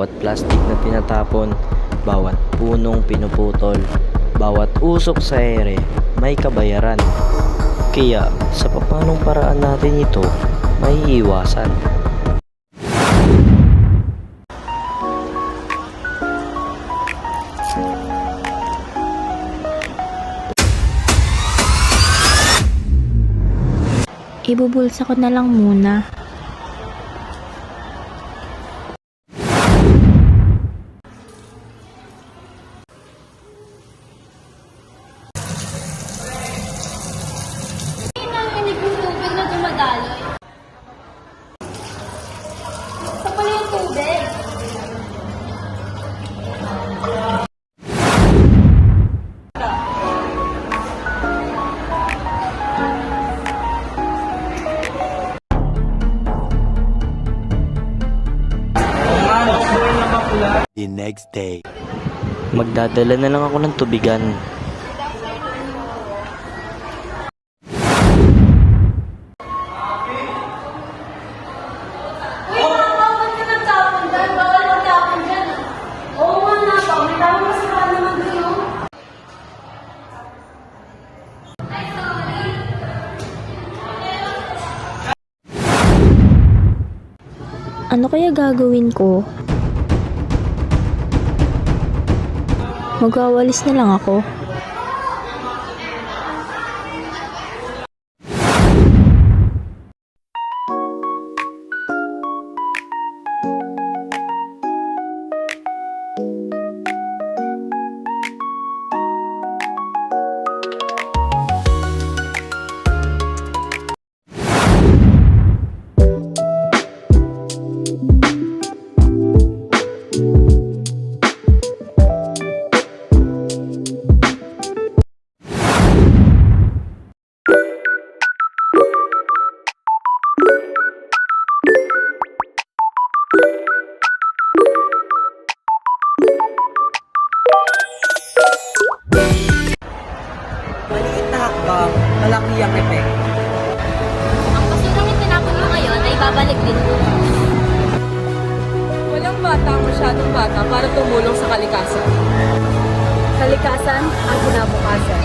Bawat plastic na tinatapon, bawat punong pinuputol, bawat usok sa ere, may kabayaran. Kaya sa papanong paraan natin ito, may iwasan. Ibubulsa ko na lang muna. Nanginig yung tubig na dumadaloy. Sa pala yung tubig. The next day. Magdadala na lang ako ng tubigan. Uy, bawal ka nagtapon dyan. Bawal magtapon dyan. Oo nga na ba? May tamang masarap naman dun, no? Ay, sorry. Ano kaya gagawin ko? Magwawalis na lang ako. Maliit na hakbang, malaki ang epekto. Ang basurang itinapon mo ngayon ay babalik din mo. Walang bata ang masyadong bata para tumulong sa kalikasan. Kalikasan ang kinabukasan.